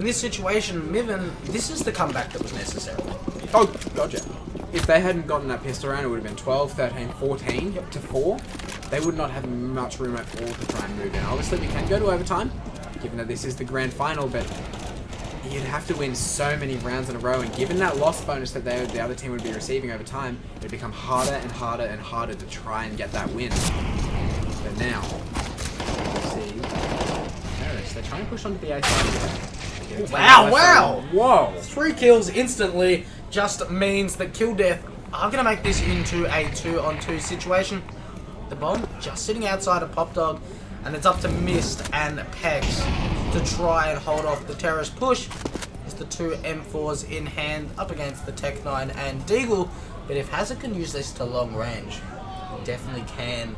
In this situation, Miven, this is the comeback that was necessary. Oh, gotcha. If they hadn't gotten that pistol round, it would have been 12, 13, 14 to 4. They would not have much room at all to try and move in. Obviously, we can go to overtime, given that this is the grand final, but you'd have to win so many rounds in a row, and given that loss bonus that the other team would be receiving over time, it would become harder and harder and harder to try and get that win. But now, see, AORUS, they're trying to push onto the A side. Wow! Whoa! 3 kills instantly just means that Kill Death are going to make this into a 2-on-2 situation. The bomb just sitting outside of Pop Dog, and it's up to Mist and Pex to try and hold off the terrorist push. It's the 2 M4s in hand up against the Tech 9 and Deagle, but if Hazard can use this to long range, he definitely can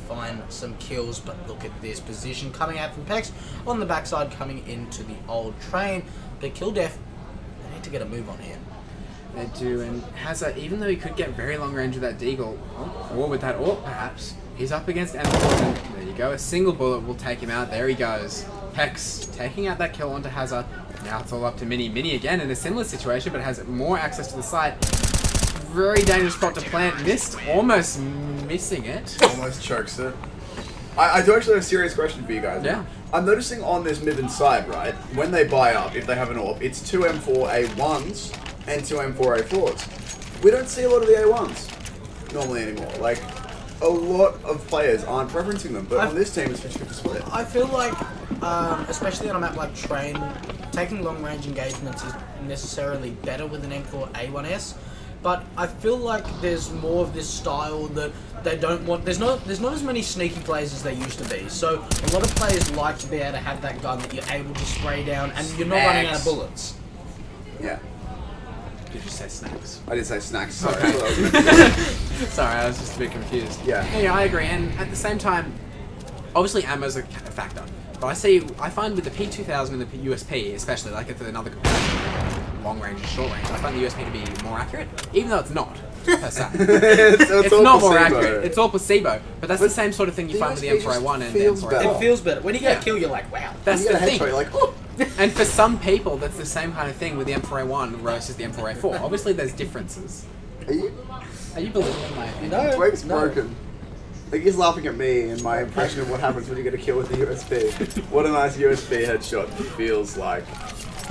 find some kills. But look at this position coming out from Pex on the backside, coming into the old train. But Kill Death, they need to get a move on here. They do, and Hazard, even though he could get very long range with that Deagle, or with that AWP perhaps, he's up against M4. There you go, a single bullet will take him out. There he goes. Pex taking out that kill onto Hazard. Now it's all up to Mini. Mini again in a similar situation, but has more access to the site. Very dangerous spot to plant. Missed, almost missing it. Almost chokes it. I do actually have a serious question for you guys. Yeah. I'm noticing on this Miven side, right, when they buy up, if they have an AWP, it's 2 M4A1s and 2 M4A4s. We don't see a lot of the A1s normally anymore. Like, a lot of players aren't preferencing them, but on this team it's 50-50 split. I feel like, especially on a map like Train, taking long range engagements is necessarily better with an M4A1S. But I feel like there's more of this style that they don't want. There's not as many sneaky plays as there used to be. So a lot of players like to be able to have that gun that you're able to spray down and you're not running out of bullets. Yeah. Did you say snacks? I did say snacks, sorry. Okay. Sorry, I was just a bit confused. Yeah. Yeah, I agree. And at the same time, obviously ammo's a factor. But I find with the P2000 and the USP, especially, like it's another long range and short range, I find the USP to be more accurate, even though it's not, per se. it's all not placebo. more accurate. It's all placebo. But that's the same sort of thing you find with the M4A1 and the M4A4. It feels better. When you get a kill, you're like, wow. That's the thing. You're like, oh. And for some people, that's the same kind of thing with the M4A1 versus the M4A4. Obviously, there's differences. Are you believing my opinion? No. Drake's broken. Like, he's laughing at me and my impression of what happens when you get a kill with the USP. What a nice USP headshot feels like.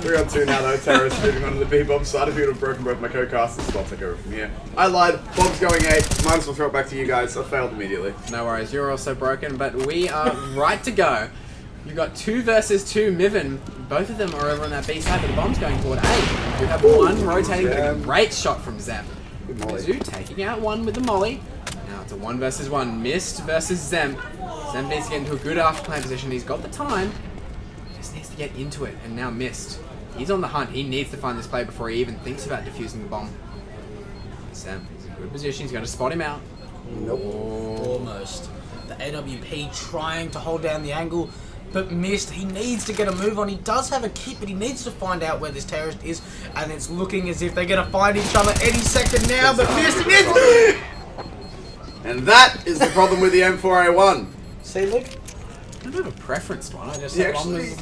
3-on-2 now though, terrorists moving on to the B-bomb side. If you would have broken both my co-casters, I'll take over from here. I lied, bomb's going 8, might as well throw it back to you guys. I failed immediately. No worries, you're also broken, but we are right to go. You've got 2 versus 2 Miven. Both of them are over on that B side, but the bomb's going toward A. We have one rotating with a great shot from Zem. Mizu taking out one with the molly. Now it's a 1 versus 1. Mist versus Zem. Zem needs to get into a good afterplan position. He's got the time. Just needs to get into it. And now Mist. He's on the hunt. He needs to find this play before he even thinks about defusing the bomb. Zem is in a good position. He's going to spot him out. Nope. Almost. The AWP trying to hold down the angle, but Mist, he needs to get a move on. He does have a kit, but he needs to find out where this terrorist is, and it's looking as if they're going to find each other any second now, but Mist is... And that is the problem with the M4A1. See, look. I don't have a preference one. I just You have actually,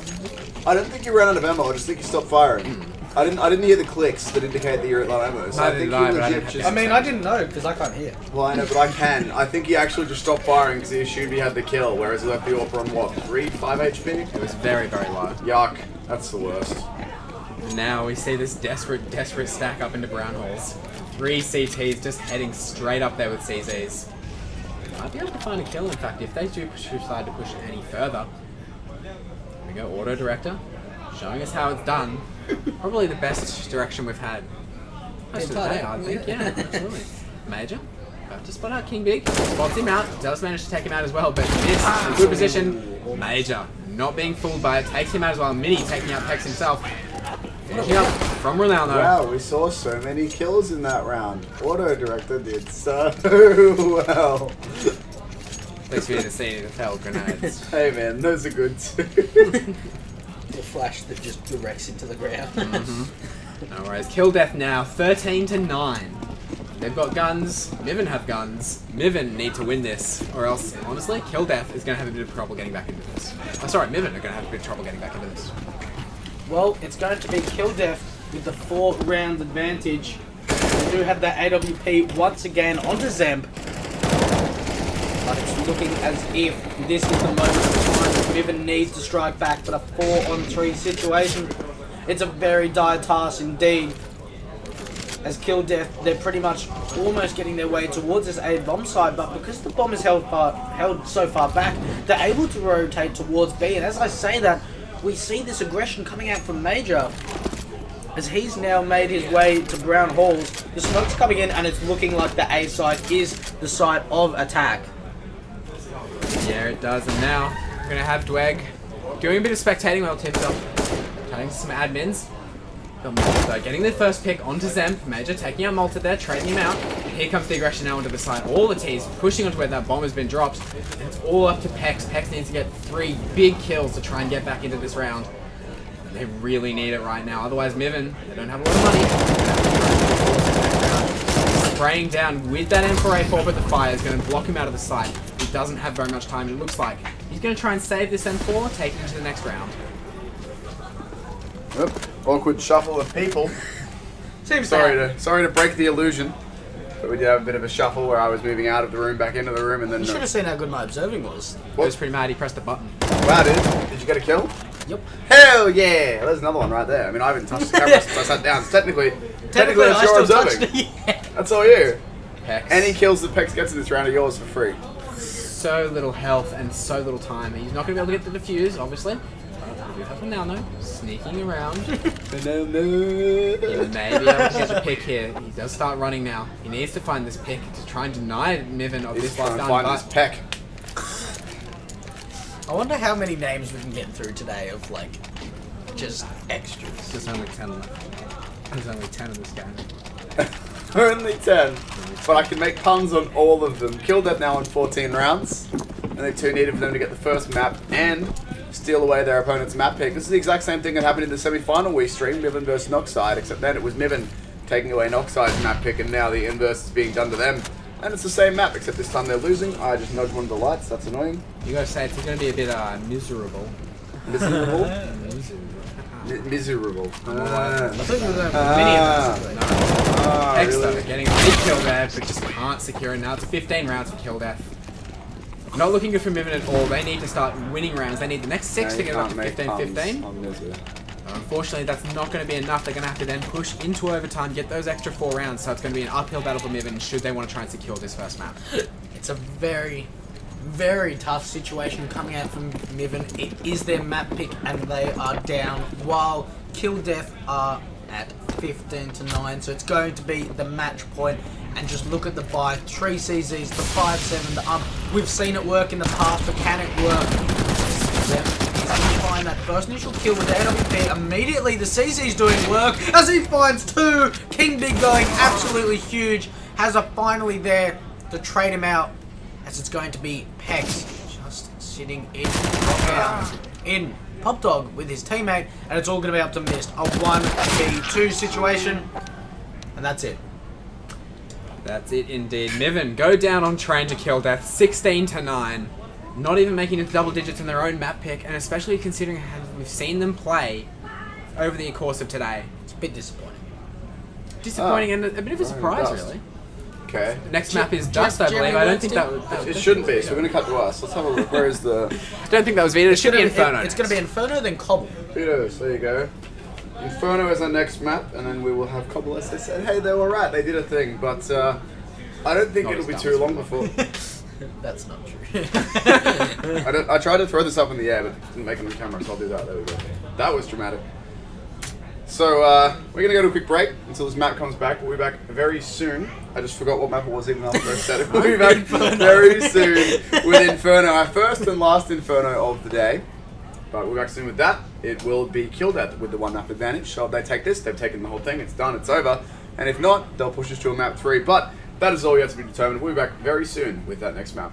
I don't think you ran out of ammo. I just think you stopped firing. I didn't hear the clicks that indicate that you're at low ammo. So I think you legit just. I mean, I didn't know because I can't hear. Well, I know, but I can. I think he actually just stopped firing because he assumed he had the kill, whereas he left the AWP on what, 3, 5 HP? It was very, very low. Yuck. That's the worst. And now we see this desperate stack up into brown holes. 3 CTs just heading straight up there with CZs. Might be able to find a kill, in fact, if they do decide to push any further. Here we go, Auto Director, showing us how it's done. Probably the best direction we've had. Most of the day, I think, yeah, absolutely. Major, about to spot out King Big, spots him out, does manage to take him out as well, but missed, good position. Major, not being fooled by it, takes him out as well. Mini taking out Pex himself. Finishing up from Ronaldo. Wow, we saw so many kills in that round. Auto Director did so well. Thanks for the scene of hell grenades. Hey man, those are good too. The flash that just directs into the ground. No worries. Kill Death now, 13-9. They've got guns. Miven have guns. Miven need to win this, or else, honestly, Kill Death is going to have a bit of trouble getting back into this. Oh, sorry, Miven are going to have a bit of trouble getting back into this. Well, it's going to be Kill Death with the 4-round advantage. We do have that AWP once again onto Zemp. But it's looking as if this is the moment of time that Miven needs to strike back for the 4-on-3 situation. It's a very dire task indeed. As Kill Death, they're pretty much almost getting their way towards this A bomb side, but because the bomb is held so far back, they're able to rotate towards B. And as I say that, we see this aggression coming out from Major, as he's now made his way to Brown Halls. The smoke's coming in, and it's looking like the A side is the side of attack. Yeah, it does. And now we're gonna have Dweg doing a bit of spectating while tipped up, chatting to some admins. So getting the first pick onto Zemp, Major taking out Malta there, trading him out. Here comes the aggression now onto the side. All the T's pushing onto where that bomb has been dropped. And it's all up to Pex. Pex needs to get 3 big kills to try and get back into this round. They really need it right now. Otherwise, Miven, they don't have a lot of money. Spraying down with that M4A4, but the fire is going to block him out of the site. He doesn't have very much time, it looks like. He's going to try and save this M4, take him to the next round. Yep. Awkward shuffle of people. Sorry to break the illusion, but we did have a bit of a shuffle where I was moving out of the room, back into the room, and then... You should have seen how good my observing was. He was pretty mad, he pressed the button. Wow, dude. Did you get a kill? Yep. Hell yeah! There's another one right there. I mean, I haven't touched the camera since I sat down. So technically I it's your still observing. touched it. Yeah. That's all you. Pex. Any kills that Pex gets in this round are yours for free. So little health and so little time. He's not going to be able to get the defuse, obviously. We do have him now, though. Sneaking around. He may be able to get a pick here. He does start running now. He needs to find this pick to try and deny Miven of this last down. Find this peck. I wonder how many names we can get through today of, like, just extras. There's only 10 left. There's only 10 of this game. Only 10. But I can make puns on all of them. Kill Death now in 14 rounds. And they 2 needed for them to get the first map and steal away their opponent's map pick. This is the exact same thing that happened in the semi-final we streamed, Miven versus Noxide, except then it was Miven taking away Noxide's map pick, and now the inverse is being done to them. And it's the same map, except this time they're losing. I just nudged one of the lights, that's annoying. You gotta say, it's gonna be a bit miserable. Miserable? Miserable. I thought you were going for mini Extra, really? getting a big kill there, but just can't secure it now. It's 15 rounds for Kill Death. Not looking good for Miven at all. They need to start winning rounds. They need the next 6 to get up to 15-15. Unfortunately, that's not going to be enough. They're going to have to then push into overtime, get those extra 4 rounds. So it's going to be an uphill battle for Miven should they want to try and secure this first map. It's a very, very tough situation coming out from Miven. It is their map pick, and they are down, while Kill Death are at 15-9. So it's going to be the match point. And just look at the buy. 3 CZs, the 5-7, the ump. We've seen it work in the past, but can it work? He's going to find that first initial kill with the AWP. Immediately, the CZ's doing work as he finds 2. King Big going absolutely huge. Has a finally there to trade him out, as it's going to be Pex just sitting in Pop Dog with his teammate, and it's all going to be up to Mist. A 1v2 situation, and that's it. That's it indeed. Miven go down on Train to Kill Death, 16-9. Not even making it to double digits in their own map pick, and especially considering how we've seen them play over the course of today. It's a bit disappointing. Disappointing and a bit of a surprise, really. Okay. The next map is Dust, I believe. I don't think that was... It shouldn't be, so we're going to cut to us. Let's have a look. Where is the... I don't think that was Vita. It should be Inferno. It's going to be Inferno, then Cobble. Kudos, there you go. Inferno is our next map, and then we will have Cobble. As they said, hey, they were right, they did a thing, but I don't think it'll be too long before. That's not true. I tried to throw this up in the air, but didn't make it on camera, so I'll do that. There we go. That was dramatic. So, we're going to go to a quick break until this map comes back. We'll be back very soon. I just forgot what map it was even after I said it. We'll be back very soon with Inferno, our first and last Inferno of the day. But we're back soon with that. It will be Kill Death with the 1 map advantage. So if they take this, they've taken the whole thing, it's done, it's over. And if not, they'll push us to a map 3. But that is all yet to be determined. We'll be back very soon with that next map.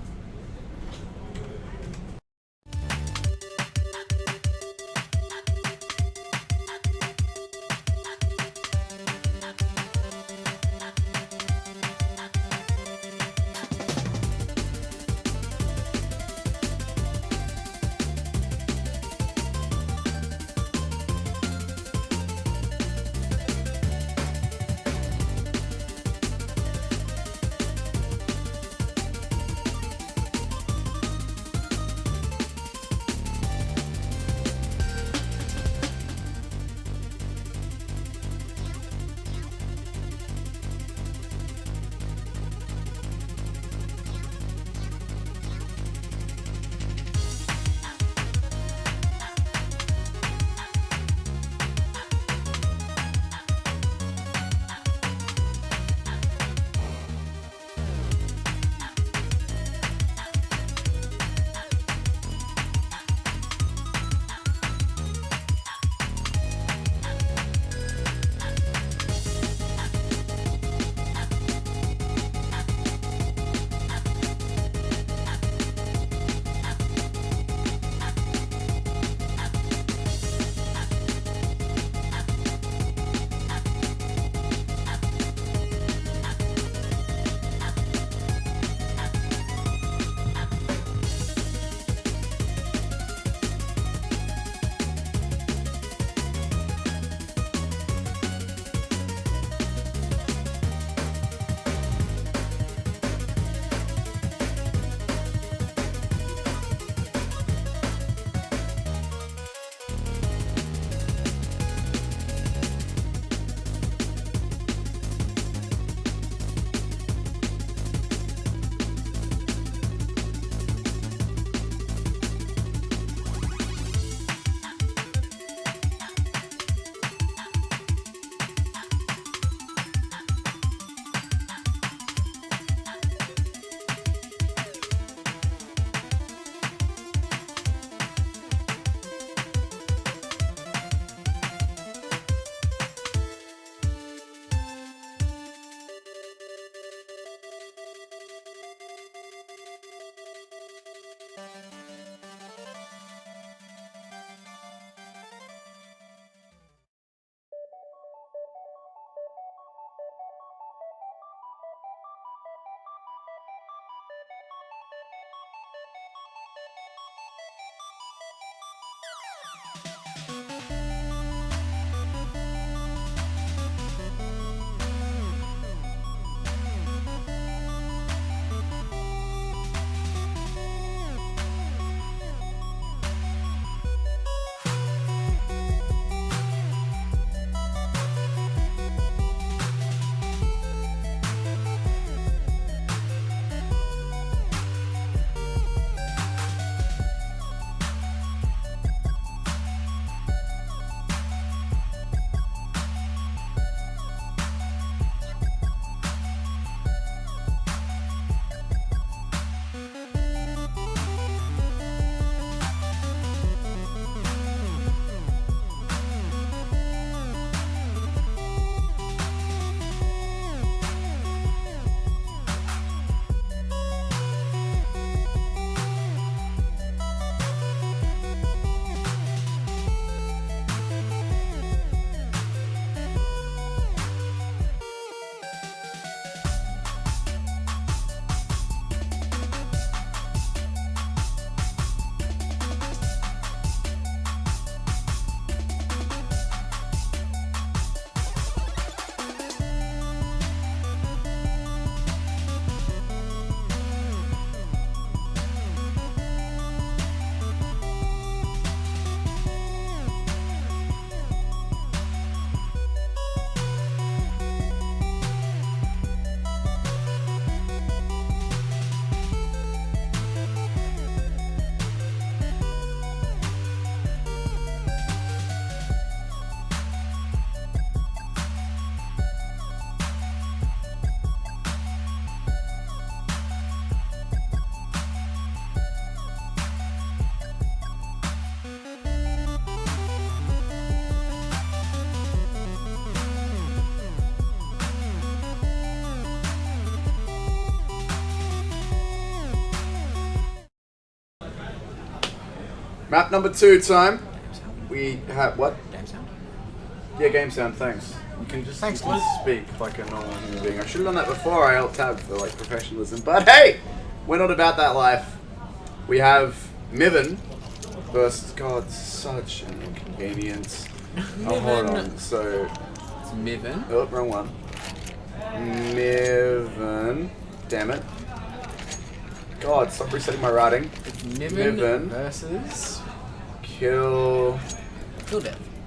Map number 2 time. We have what? Game sound. Yeah, game sound. Thanks. You can just speak like a normal human being. I should have done that before. I alt tab for like professionalism. But hey, we're not about that life. We have Miven versus God. Such an inconvenience. Oh, hold on. So It's Miven. oh, wrong one. Miven. Damn it. God, stop resetting my writing. It's Miven Miven versus Kill Kill Death.